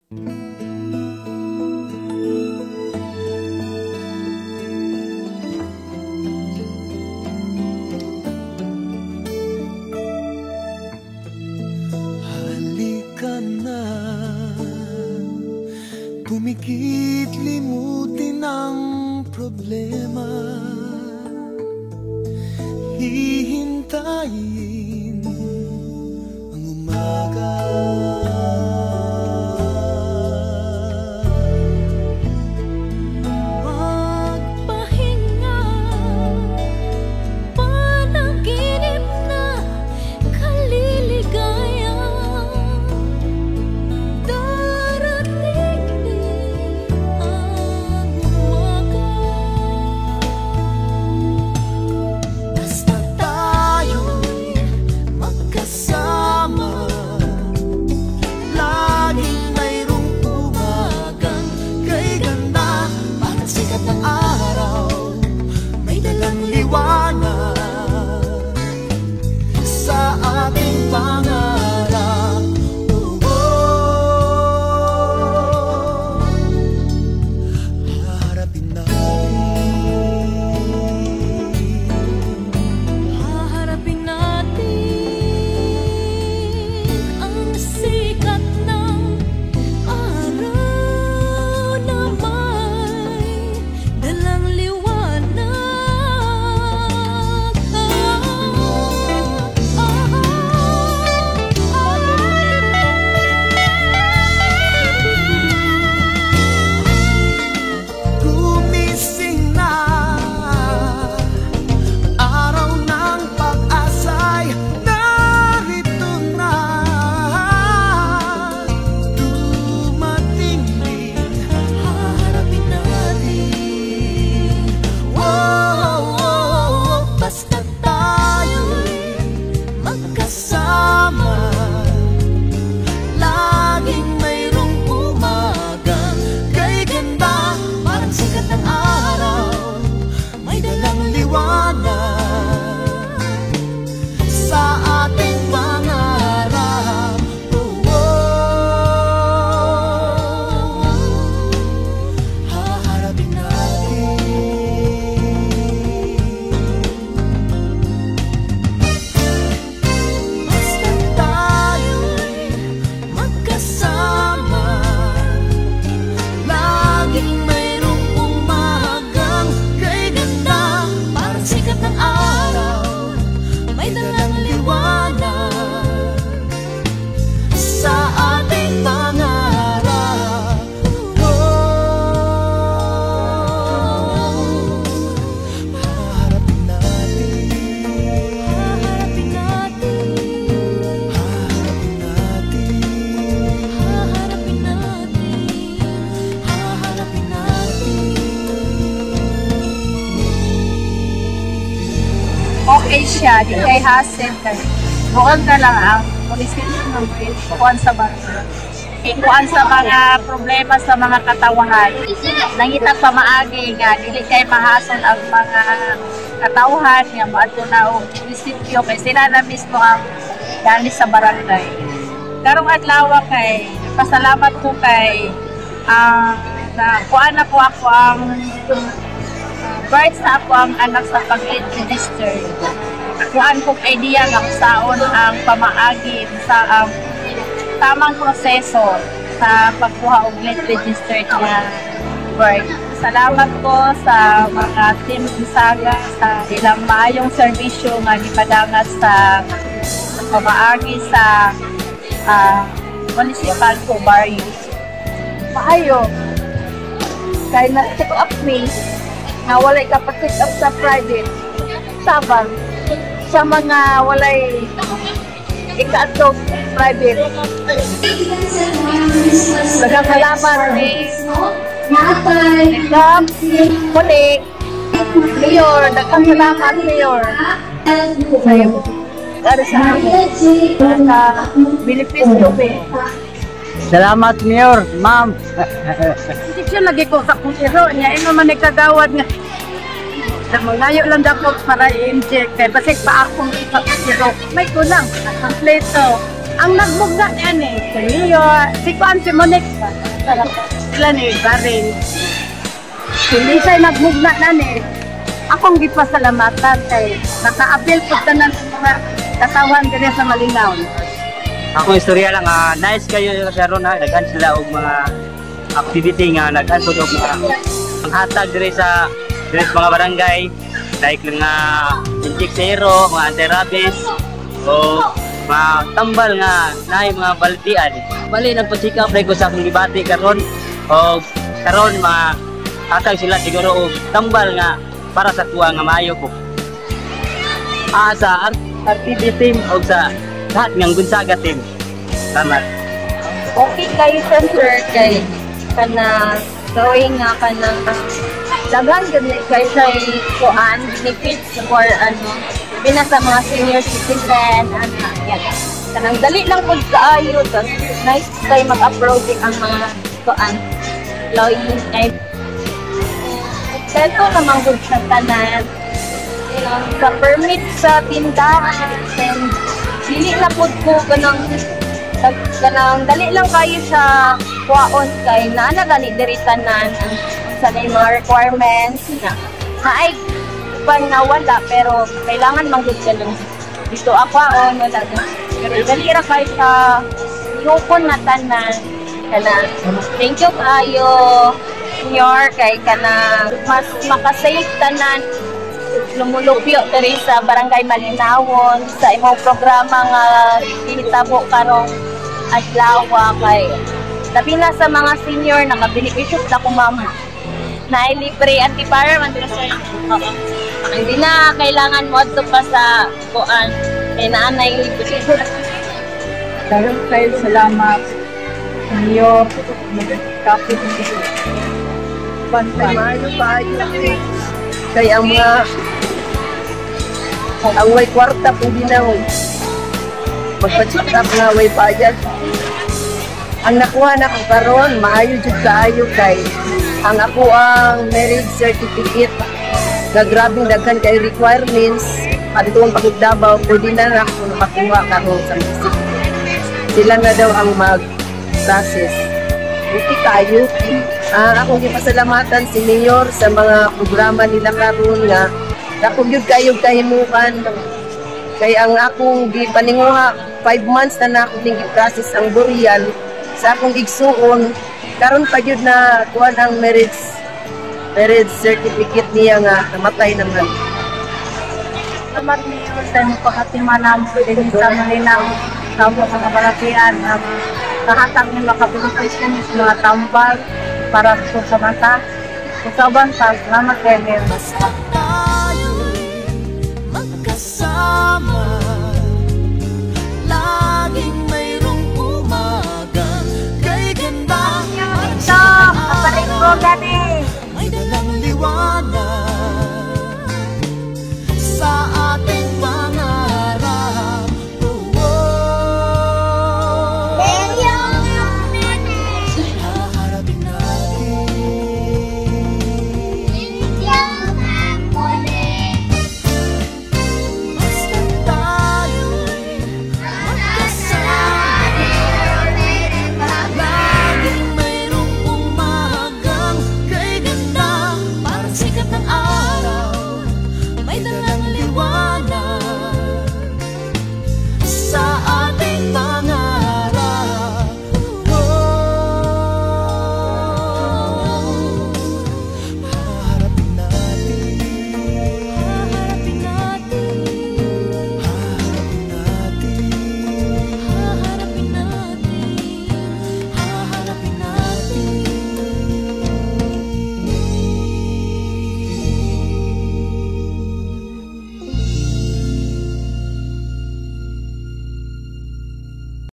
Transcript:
Halika na, pumikit, limutin ang problema. Hihintayin ang umaga. Magpahinga, panaginip na kaliligaya. Darating din ang umaga. Basta tayo'y magkasama, laging mayroong umagang kay ganda. Parang sikat ng araw, may dalang liwanag sa ating pangarap. Haharapin natin, Haharapin natin ang sikat ng araw na may dalang liwanag. gumising na, araw ng pag-asa'y narito na. Dumating din, haharapin natin. Basta tayo'y magkasama, laging mayroong umagang kay ganda. Parang sikat ng araw, may dalang liwanag sa ating pangarap. Haharapin natin. Basta tayo'y magkasama, laging mayroong umagang kay ganda. Parang sikat ng araw, may dalang liwanag sa ating pangarap. Haharapin natin, Haharapin natin, haharapin natin, haharapin natin. haharapin natin. Okay siya, di kay hassle kay buon ka lang ang munisipyo ng kuan sa barangay. Ikuan sa mga problema sa mga katawahan. Nangitag pamaagi nga dili kay mahasol ang mga katawhan nga moadto na og munisipyo kay sila na mismo ang dali sa barangay. Karong adlaw kay pasalamat ko kay na kuan na po ako ang birth sa ako ang anak sa pag-register. Kuan kong idea ng saon ang pamaagi sa tamang proseso sa pagkuha og late registered na birth. Salamat po sa mga team Isaga sa ilang maayong serbisyo nga gipadangat sa pamaagi sa municipal ko barrio. Maayo kay na-check up me na walay ka pa-check up sa private tabang sa mga walay ika-ato private. Daghang salamat ni Ikam, Kulik, Mayor, daghang salamat Mayor. Sayo, para sa amin, sa benepisyo be. Salamat, Mayor, Ma'am. Hindi siya lagi ko sa kusiro niya, ino man nagkagawad nga. Layo lang dapat para i-inject kay basig pa akong ipag-kusiro. May kulang, kompleto. Ang nagbugna yan eh. Si Mayor, si Juan, si Monique. Sila ni Barin. Hindi siya nagbugna na eh. Akong gipasalamatan kay naka-appeal po tanan sa mga katawan diri sa Malinaw. Ako istorya lang, nice kayo sa ron ha. Daghan sila og mga activity nga daghan po og mga ang hatag diri sa mga barangay. Like nga injeksero, mga anti-rabies, o mga tambal nga naay mga baldian. Bali nagpasikap ko sa akong gibati karon o karon mga hatag sila siguro og tambal nga para sa tuwa nga maayo ko. Sa RTD team o sa lahat ng Gonzaga team. Salamat. Okay kayo sa sir kay kana showing nga kanang daghan gud kay sa kuan benefits for binasa mga senior citizen yan. Kanang dali lang pud kaayo tas nice kay mag-approach ang mga kuan employees kay ito naman gud sa tanan sa permit sa tindahan and dili na pud ko kanang dali lang kayo sa kuwaon kay naanagani diri tanan sa mga requirements na ay ban nga wala pero kailangan manggod ka lang dito akwaon wala pero dali ra kayo sa yukon na tanan kana thank you kayo senior kay kana mas makasave tanan lumulupyo diri sa Barangay Malinawon sa imong programa nga hinitabo karong adlaw kay labi na sa mga senior nakabenepisyo na ko mama na libre anti-para man dira sir. Hindi na kailangan mo adto pa sa kuan kay naanay libre. Daghang kayo salamat. Inyo kapit bantay. Maayo pa kay ang mga ang way kwarta po ginawon magpa-check up nga way payag ang nakuha na ko karon maayo jud kaayo kay ang ako ang marriage certificate nga grabing daghan kay requirements adtong pagdabaw pwede na ra ko makuha karon sa music sila na daw ang mag-process okay kayo akong gipasalamatan si Mayor sa mga programa nila karon nga ako gyud kayo kahimukan kay ang akong gipaninguha 5 months na ako ning gi-process ang burial sa akong igsuon karon pa gyud na kuan ang marriage certificate niya nga namatay naman. Salamat niyo sa imong pagkatimanan din sa Malinaw sa mga kabaratian kahatag ng makabenepisyo sa mga tambal para sa mata. Usaban sa salamat kay Mayor. Basta tayo'y magkasama.